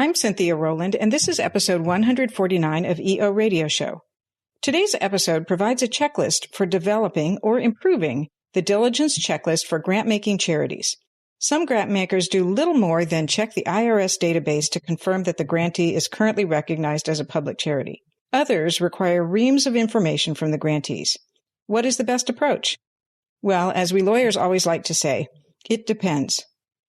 I'm Cynthia Rowland, and this is episode 149 of EO Radio Show. Today's episode provides a checklist for developing or improving the Diligence checklist for grant-making charities. Some grant makers do little more than check the IRS database to confirm that the grantee is currently recognized as a public charity. Others require reams of information from the grantees. What is the best approach? Well, as we lawyers always like to say, it depends.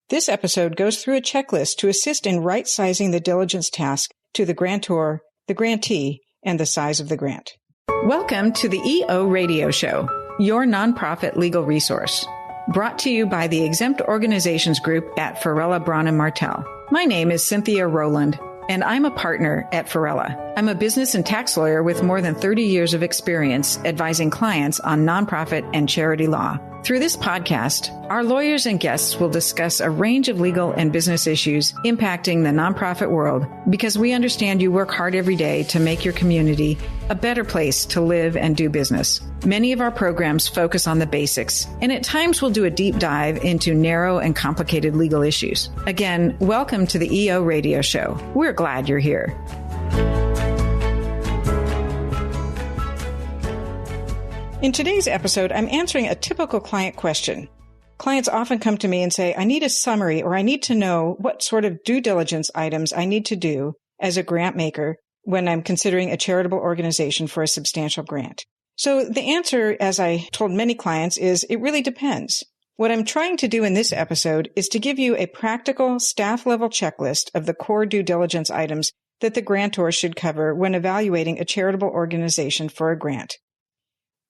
This episode goes through a checklist to assist in right-sizing the diligence task to the grantor, the grantee, and the size of the grant. Welcome to the EO Radio Show, your nonprofit legal resource. Brought to you by the Exempt Organizations Group at Farella, Braun & Martel. My name is Cynthia Rowland, and I'm a partner at Farella. I'm a business and tax lawyer with more than 30 years of experience advising clients on nonprofit and charity law. Through this podcast, our lawyers and guests will discuss a range of legal and business issues impacting the nonprofit world because we understand you work hard every day to make your community a better place to live and do business. Many of our programs focus on the basics, and at times we'll do a deep dive into narrow and complicated legal issues. Again, welcome to the EO Radio Show. We're glad you're here. In today's episode, I'm answering a typical client question. Clients often come to me and say, I need a summary or I need to know what sort of due diligence items I need to do as a grant maker when I'm considering a charitable organization for a substantial grant. So the answer, as I told many clients, is it really depends. What I'm trying to do in this episode is to give you a practical staff-level checklist of the core due diligence items that the grantor should cover when evaluating a charitable organization for a grant.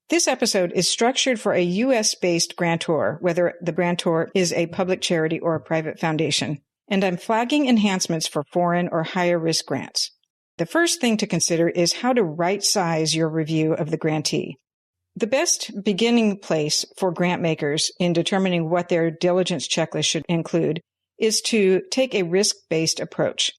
This episode is structured for a U.S.-based grantor, whether the grantor is a public charity or a private foundation, and I'm flagging enhancements for foreign or higher-risk grants. The first thing to consider is how to right-size your review of the grantee. The best beginning place for grant makers in determining what their diligence checklist should include is to take a risk-based approach.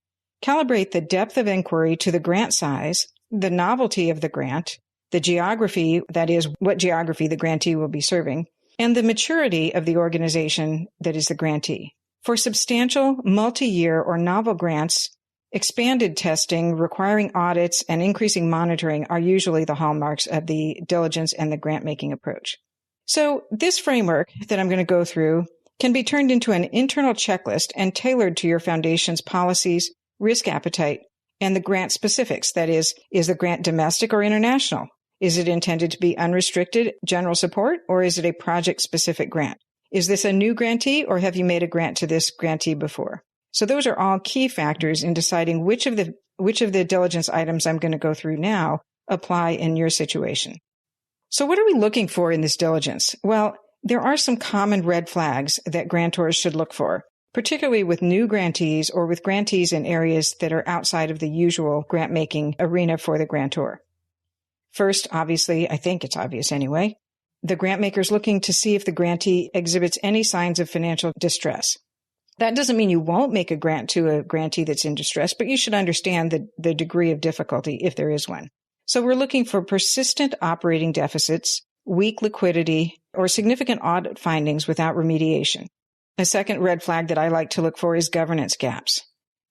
Calibrate the depth of inquiry to the grant size, the novelty of the grant, the geography, that is, what geography the grantee will be serving, and the maturity of the organization that is the grantee. For substantial, multi-year, or novel grants, expanded testing, requiring audits, and increasing monitoring are usually the hallmarks of the diligence and the grant-making approach. So this framework that I'm going to go through can be turned into an internal checklist and tailored to your foundation's policies, risk appetite, and the grant specifics. That is the grant domestic or international? Is it intended to be unrestricted general support, or is it a project-specific grant? Is this a new grantee, or have you made a grant to this grantee before? So those are all key factors in deciding which of the diligence items I'm going to go through now apply in your situation. So what are we looking for in this diligence? Well, there are some common red flags that grantors should look for, particularly with new grantees or with grantees in areas that are outside of the usual grant-making arena for the grantor. First, obviously, I think it's obvious anyway, the grant maker's looking to see if the grantee exhibits any signs of financial distress. That doesn't mean you won't make a grant to a grantee that's in distress, but you should understand the degree of difficulty if there is one. So we're looking for persistent operating deficits, weak liquidity, or significant audit findings without remediation. A second red flag that I like to look for is governance gaps.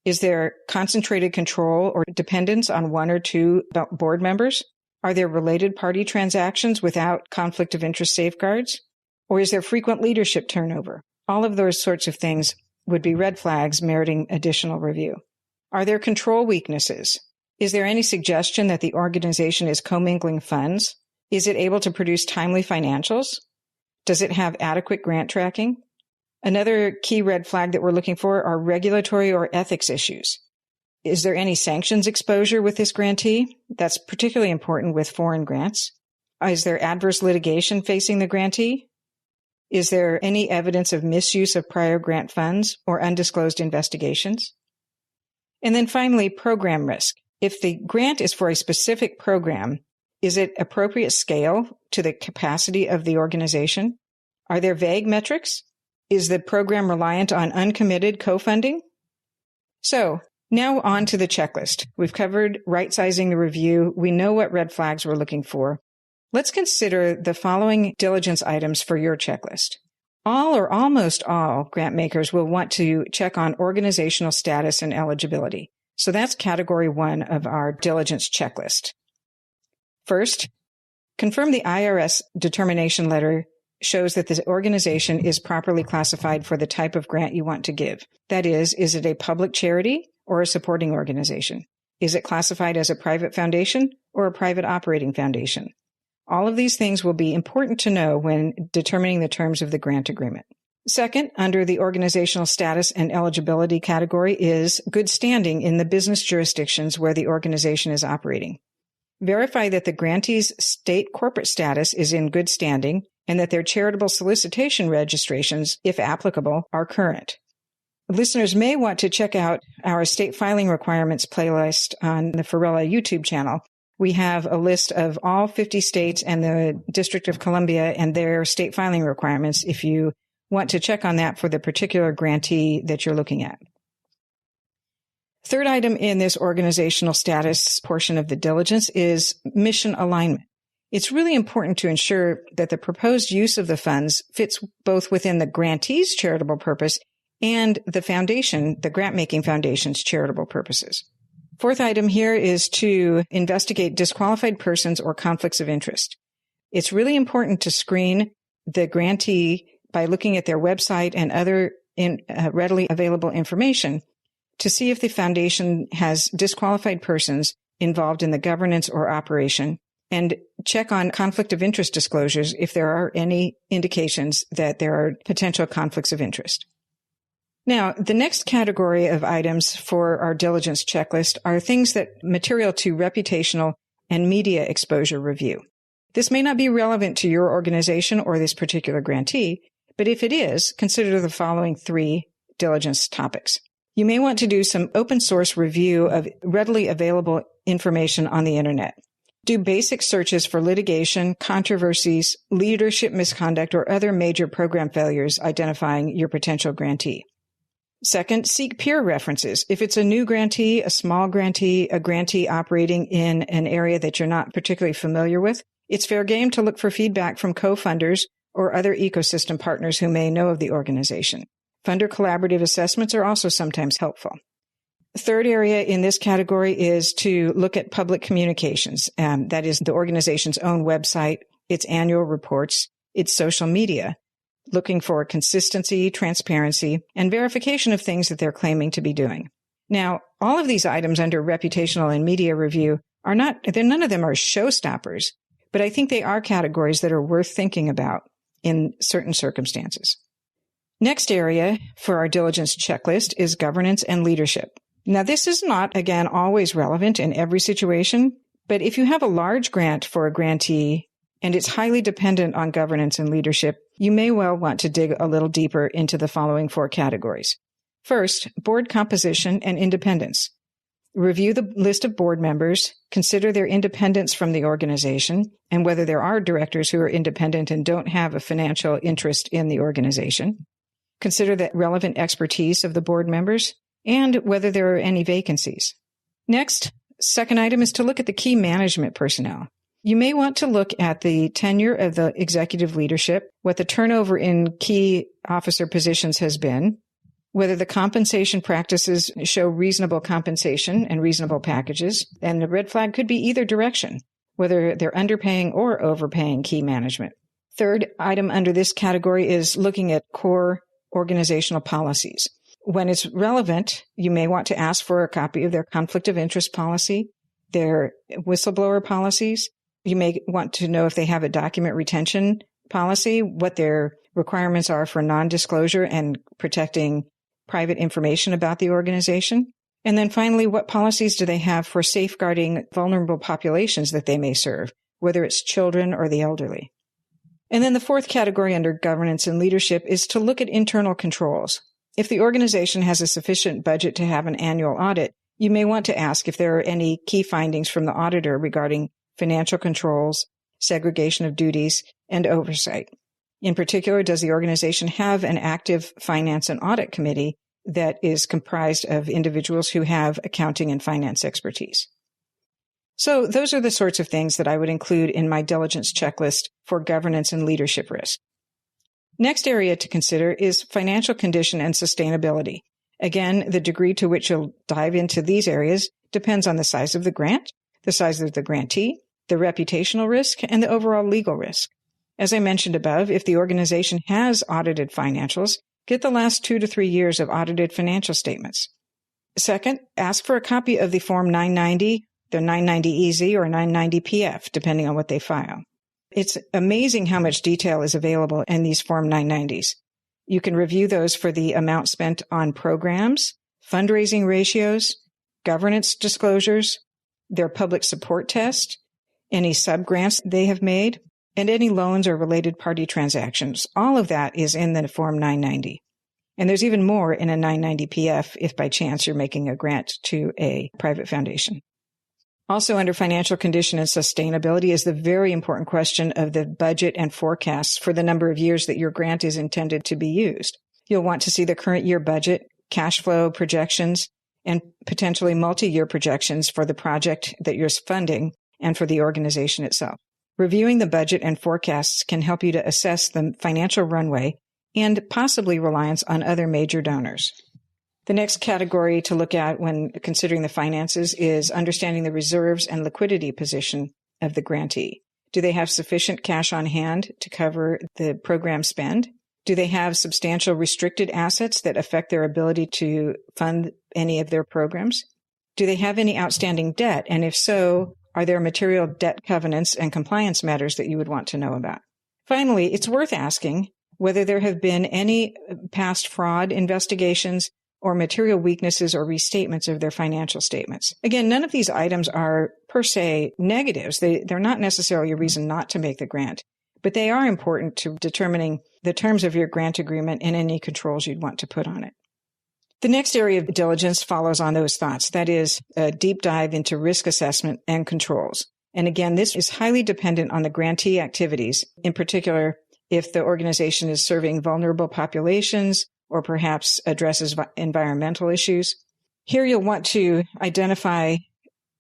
Is there concentrated control or dependence on one or two board members? Are there related party transactions without conflict of interest safeguards? Or is there frequent leadership turnover? All of those sorts of things would be red flags meriting additional review. Are there control weaknesses? Is there any suggestion that the organization is commingling funds? Is it able to produce timely financials? Does it have adequate grant tracking? Another key red flag that we're looking for are regulatory or ethics issues. Is there any sanctions exposure with this grantee? That's particularly important with foreign grants. Is there adverse litigation facing the grantee? Is there any evidence of misuse of prior grant funds or undisclosed investigations? And then finally, program risk. If the grant is for a specific program, is it appropriate scale to the capacity of the organization? Are there vague metrics? Is the program reliant on uncommitted co-funding? So, now on to the checklist. We've covered right-sizing the review. We know what red flags we're looking for. Let's consider the following diligence items for your checklist. All or almost all grant makers will want to check on organizational status and eligibility. So that's category 1 of our diligence checklist. First, confirm the IRS determination letter shows that the organization is properly classified for the type of grant you want to give. That is it a public charity or a supporting organization? Is it classified as a private foundation or a private operating foundation? All of these things will be important to know when determining the terms of the grant agreement. Second, under the organizational status and eligibility category is good standing in the business jurisdictions where the organization is operating. Verify that the grantee's state corporate status is in good standing and that their charitable solicitation registrations, if applicable, are current. Listeners may want to check out our state filing requirements playlist on the Farella YouTube channel. We have a list of all 50 states and the District of Columbia and their state filing requirements if you want to check on that for the particular grantee that you're looking at. Third item in this organizational status portion of the diligence is mission alignment. It's really important to ensure that the proposed use of the funds fits both within the grantee's charitable purpose and the foundation, the Grantmaking Foundation's charitable purposes. Fourth item here is to investigate disqualified persons or conflicts of interest. It's really important to screen the grantee by looking at their website and other readily available information to see if the foundation has disqualified persons involved in the governance or operation, and check on conflict of interest disclosures if there are any indications that there are potential conflicts of interest. Now, the next category of items for our diligence checklist are things that material to reputational and media exposure review. This may not be relevant to your organization or this particular grantee, but if it is, consider the following 3 diligence topics. You may want to do some open source review of readily available information on the internet. Do basic searches for litigation, controversies, leadership misconduct, or other major program failures identifying your potential grantee. Second, seek peer references. If it's a new grantee, a small grantee, a grantee operating in an area that you're not particularly familiar with, it's fair game to look for feedback from co-funders or other ecosystem partners who may know of the organization. Funder collaborative assessments are also sometimes helpful. Third area in this category is to look at public communications. That is the organization's own website, its annual reports, its social media, looking for consistency, transparency, and verification of things that they're claiming to be doing. Now, all of these items under reputational and media review none of them are showstoppers, but I think they are categories that are worth thinking about in certain circumstances. Next area for our diligence checklist is governance and leadership. Now, this is not, again, always relevant in every situation, but if you have a large grant for a grantee and it's highly dependent on governance and leadership, you may well want to dig a little deeper into the following 4 categories. First, board composition and independence. Review the list of board members, consider their independence from the organization, and whether there are directors who are independent and don't have a financial interest in the organization. Consider the relevant expertise of the board members and whether there are any vacancies. Next, second item is to look at the key management personnel. You may want to look at the tenure of the executive leadership, what the turnover in key officer positions has been, whether the compensation practices show reasonable compensation and reasonable packages, and the red flag could be either direction, whether they're underpaying or overpaying key management. Third item under this category is looking at core organizational policies. When it's relevant, you may want to ask for a copy of their conflict of interest policy, their whistleblower policies. You may want to know if they have a document retention policy, what their requirements are for non-disclosure and protecting private information about the organization. And then finally, what policies do they have for safeguarding vulnerable populations that they may serve, whether it's children or the elderly. And then the fourth category under governance and leadership is to look at internal controls. If the organization has a sufficient budget to have an annual audit, you may want to ask if there are any key findings from the auditor regarding financial controls, segregation of duties, and oversight. In particular, does the organization have an active finance and audit committee that is comprised of individuals who have accounting and finance expertise? So those are the sorts of things that I would include in my diligence checklist for governance and leadership risk. Next area to consider is financial condition and sustainability. Again, the degree to which you'll dive into these areas depends on the size of the grant, the size of the grantee, the reputational risk, and the overall legal risk. As I mentioned above, if the organization has audited financials, get the last 2 to 3 years of audited financial statements. Second, ask for a copy of the Form 990, the 990EZ or 990PF, depending on what they file. It's amazing how much detail is available in these Form 990s. You can review those for the amount spent on programs, fundraising ratios, governance disclosures, their public support test, any subgrants they have made, and any loans or related party transactions. All of that is in the Form 990. And there's even more in a 990PF if by chance you're making a grant to a private foundation. Also under financial condition and sustainability is the very important question of the budget and forecasts for the number of years that your grant is intended to be used. You'll want to see the current year budget, cash flow projections, and potentially multi-year projections for the project that you're funding and for the organization itself. Reviewing the budget and forecasts can help you to assess the financial runway and possibly reliance on other major donors. The next category to look at when considering the finances is understanding the reserves and liquidity position of the grantee. Do they have sufficient cash on hand to cover the program spend? Do they have substantial restricted assets that affect their ability to fund any of their programs? Do they have any outstanding debt? And if so, are there material debt covenants and compliance matters that you would want to know about? Finally, it's worth asking whether there have been any past fraud investigations or material weaknesses or restatements of their financial statements. Again, none of these items are per se negatives. They're not necessarily a reason not to make the grant, but they are important to determining the terms of your grant agreement and any controls you'd want to put on it. The next area of diligence follows on those thoughts. That is a deep dive into risk assessment and controls. And again, this is highly dependent on the grantee activities, in particular, if the organization is serving vulnerable populations or perhaps addresses environmental issues. Here you'll want to identify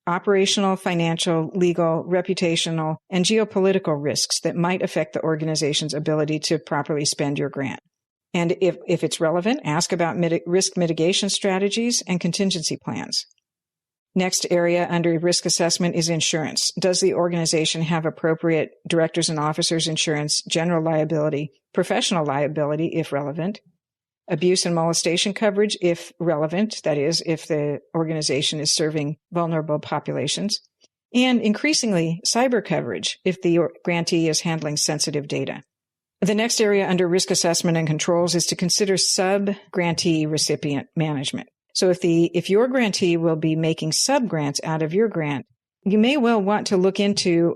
operational, financial, legal, reputational, and geopolitical risks that might affect the organization's ability to properly spend your grant. And if it's relevant, ask about risk mitigation strategies and contingency plans. Next area under risk assessment is insurance. Does the organization have appropriate directors and officers insurance, general liability, professional liability if relevant, abuse and molestation coverage if relevant, that is, if the organization is serving vulnerable populations, and increasingly cyber coverage if the grantee is handling sensitive data. The next area under risk assessment and controls is to consider sub-grantee recipient management. So if your grantee will be making sub-grants out of your grant, you may well want to look into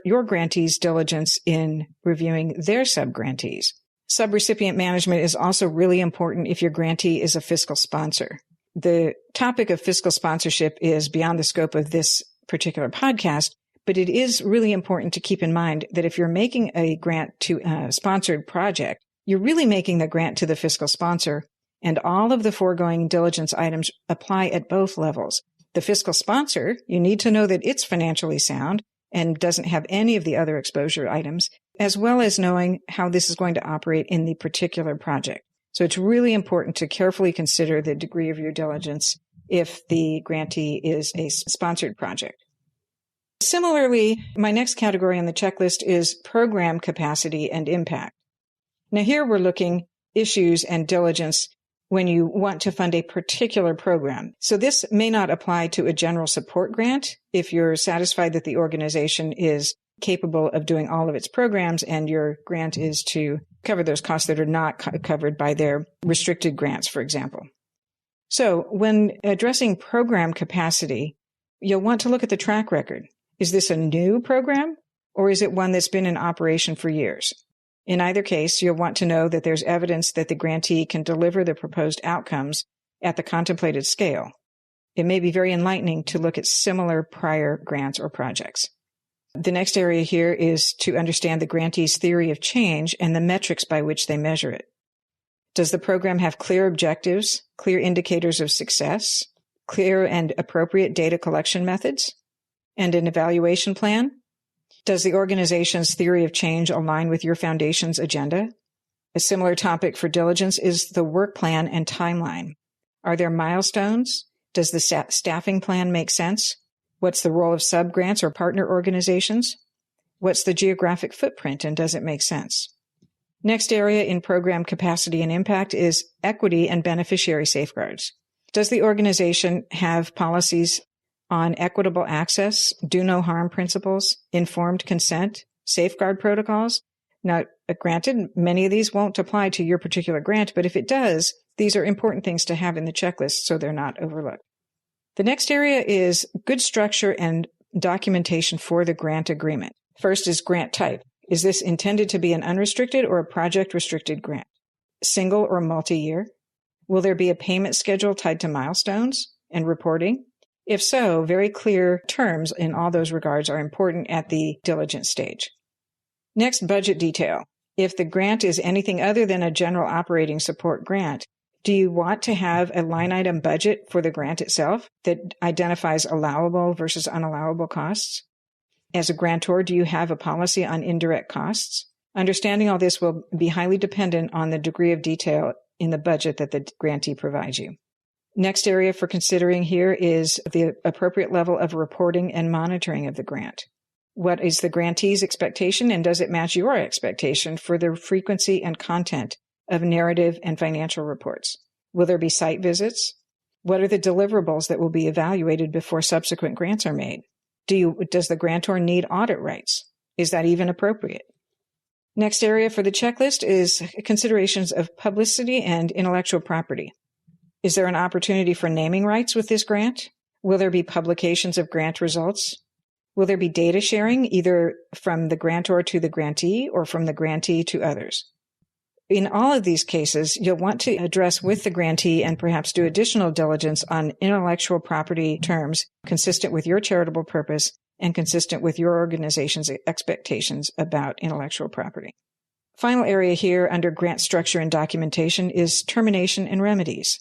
your grantee's diligence in reviewing their sub-grantees. Sub-recipient management is also really important if your grantee is a fiscal sponsor. The topic of fiscal sponsorship is beyond the scope of this particular podcast, but it is really important to keep in mind that if you're making a grant to a sponsored project, you're really making the grant to the fiscal sponsor, and all of the foregoing diligence items apply at both levels. The fiscal sponsor, you need to know that it's financially sound and doesn't have any of the other exposure items, as well as knowing how this is going to operate in the particular project. So it's really important to carefully consider the degree of your diligence if the grantee is a sponsored project. Similarly, my next category on the checklist is program capacity and impact. Now here we're looking issues and diligence when you want to fund a particular program. So this may not apply to a general support grant if you're satisfied that the organization is capable of doing all of its programs and your grant is to cover those costs that are not covered by their restricted grants, for example. So when addressing program capacity, you'll want to look at the track record. Is this a new program or is it one that's been in operation for years? In either case, you'll want to know that there's evidence that the grantee can deliver the proposed outcomes at the contemplated scale. It may be very enlightening to look at similar prior grants or projects. The next area here is to understand the grantee's theory of change and the metrics by which they measure it. Does the program have clear objectives, clear indicators of success, clear and appropriate data collection methods, and an evaluation plan? Does the organization's theory of change align with your foundation's agenda? A similar topic for diligence is the work plan and timeline. Are there milestones? Does the staffing plan make sense? What's the role of subgrants or partner organizations? What's the geographic footprint, and does it make sense? Next area in program capacity and impact is equity and beneficiary safeguards. Does the organization have policies on equitable access, do no harm principles, informed consent, safeguard protocols? Now, granted, many of these won't apply to your particular grant, but if it does, these are important things to have in the checklist so they're not overlooked. The next area is good structure and documentation for the grant agreement. First is grant type. Is this intended to be an unrestricted or a project-restricted grant? Single or multi-year? Will there be a payment schedule tied to milestones and reporting? If so, very clear terms in all those regards are important at the diligence stage. Next, budget detail. If the grant is anything other than a general operating support grant, do you want to have a line item budget for the grant itself that identifies allowable versus unallowable costs? As a grantor, do you have a policy on indirect costs? Understanding all this will be highly dependent on the degree of detail in the budget that the grantee provides you. Next area for considering here is the appropriate level of reporting and monitoring of the grant. What is the grantee's expectation, and does it match your expectation for the frequency and content of narrative and financial reports? Will there be site visits? What are the deliverables that will be evaluated before subsequent grants are made? Does the grantor need audit rights? Is that even appropriate? Next area for the checklist is considerations of publicity and intellectual property. Is there an opportunity for naming rights with this grant? Will there be publications of grant results? Will there be data sharing either from the grantor to the grantee or from the grantee to others? In all of these cases, you'll want to address with the grantee and perhaps do additional diligence on intellectual property terms consistent with your charitable purpose and consistent with your organization's expectations about intellectual property. Final area here under grant structure and documentation is termination and remedies.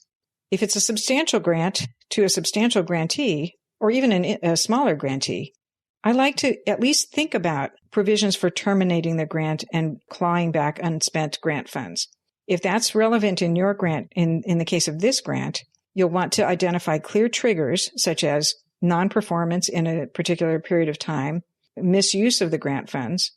If it's a substantial grant to a substantial grantee, or even a smaller grantee, I like to at least think about provisions for terminating the grant and clawing back unspent grant funds. If that's relevant in your grant, in the case of this grant, you'll want to identify clear triggers such as non-performance in a particular period of time, misuse of the grant funds,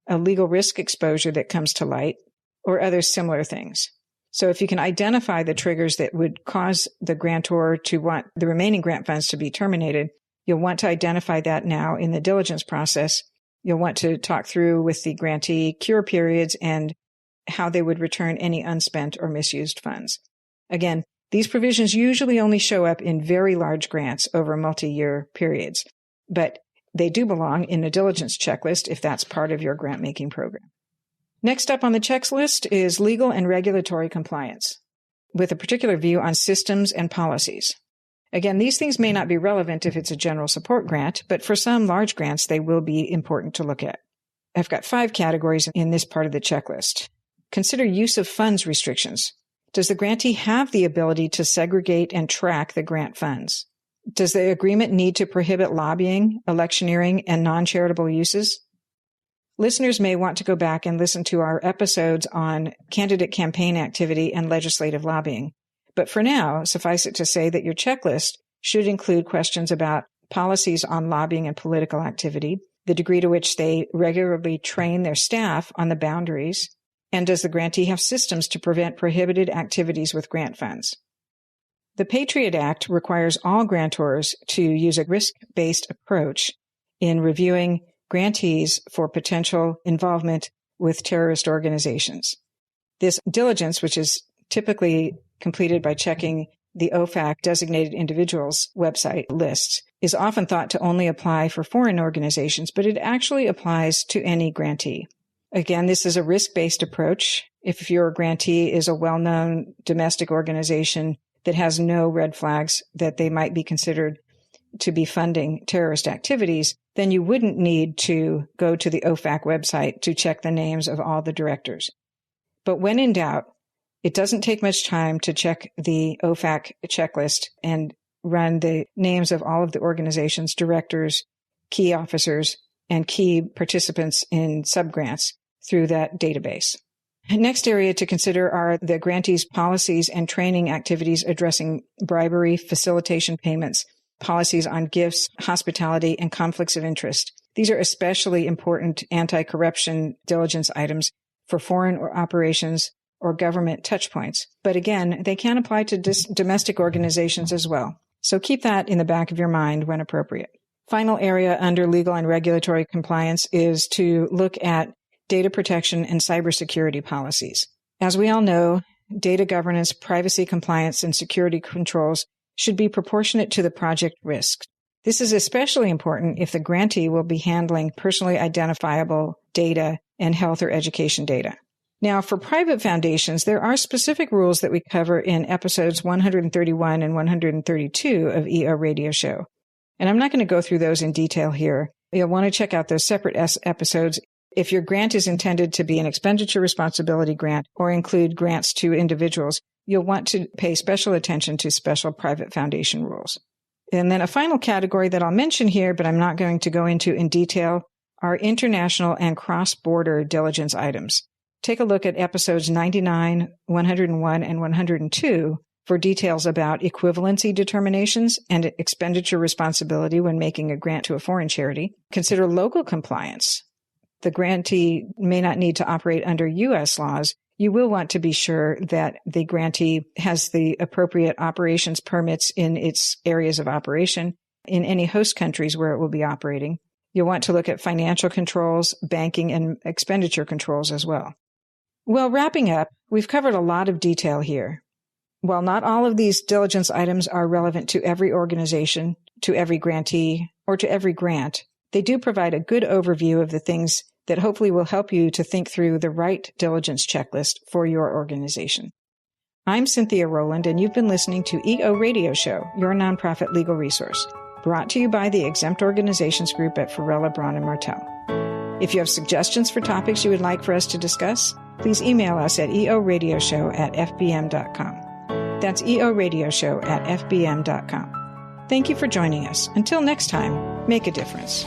a legal risk exposure that comes to light, or other similar things. So if you can identify the triggers that would cause the grantor to want the remaining grant funds to be terminated, you'll want to identify that now in the diligence process. You'll want to talk through with the grantee cure periods and how they would return any unspent or misused funds. Again, these provisions usually only show up in very large grants over multi-year periods, but they do belong in a diligence checklist if that's part of your grant-making program. Next up on the checklist is legal and regulatory compliance, with a particular view on systems and policies. Again, these things may not be relevant if it's a general support grant, but for some large grants, they will be important to look at. I've got 5 categories in this part of the checklist. Consider use of funds restrictions. Does the grantee have the ability to segregate and track the grant funds? Does the agreement need to prohibit lobbying, electioneering, and non-charitable uses? Listeners may want to go back and listen to our episodes on candidate campaign activity and legislative lobbying. But for now, suffice it to say that your checklist should include questions about policies on lobbying and political activity, the degree to which they regularly train their staff on the boundaries, and does the grantee have systems to prevent prohibited activities with grant funds? The Patriot Act requires all grantors to use a risk-based approach in reviewing grantees for potential involvement with terrorist organizations. This diligence, which is typically completed by checking the OFAC designated individuals website lists, is often thought to only apply for foreign organizations, but it actually applies to any grantee. Again, this is a risk-based approach. If your grantee is a well-known domestic organization that has no red flags that they might be considered to be funding terrorist activities, then you wouldn't need to go to the OFAC website to check the names of all the directors. But when in doubt, it doesn't take much time to check the OFAC checklist and run the names of all of the organization's directors, key officers, and key participants in subgrants through that database. Next area to consider are the grantees' policies and training activities addressing bribery, facilitation payments, policies on gifts, hospitality, and conflicts of interest. These are especially important anti-corruption diligence items for foreign operations or government touchpoints. But again, they can apply to domestic organizations as well. So keep that in the back of your mind when appropriate. Final area under legal and regulatory compliance is to look at data protection and cybersecurity policies. As we all know, data governance, privacy compliance, and security controls should be proportionate to the project risk. This is especially important if the grantee will be handling personally identifiable data and health or education data. Now, for private foundations, there are specific rules that we cover in episodes 131 and 132 of EO Radio Show. And I'm not going to go through those in detail here. You'll want to check out those separate episodes. If your grant is intended to be an expenditure responsibility grant or include grants to individuals, you'll want to pay special attention to special private foundation rules. And then a final category that I'll mention here, but I'm not going to go into in detail, are international and cross-border diligence items. Take a look at episodes 99, 101, and 102 for details about equivalency determinations and expenditure responsibility when making a grant to a foreign charity. Consider local compliance. The grantee may not need to operate under U.S. laws. You will want to be sure that the grantee has the appropriate operations permits in its areas of operation in any host countries where it will be operating. You'll want to look at financial controls, banking, and expenditure controls as well. Well, wrapping up, we've covered a lot of detail here. While not all of these diligence items are relevant to every organization, to every grantee, or to every grant, they do provide a good overview of the things that hopefully will help you to think through the right diligence checklist for your organization. I'm Cynthia Rowland, and you've been listening to EO Radio Show, your nonprofit legal resource, brought to you by the Exempt Organizations Group at Farella, Braun & Martel. If you have suggestions for topics you would like for us to discuss, please email us at eoradioshow@fbm.com. That's eoradioshow@fbm.com. Thank you for joining us. Until next time, make a difference.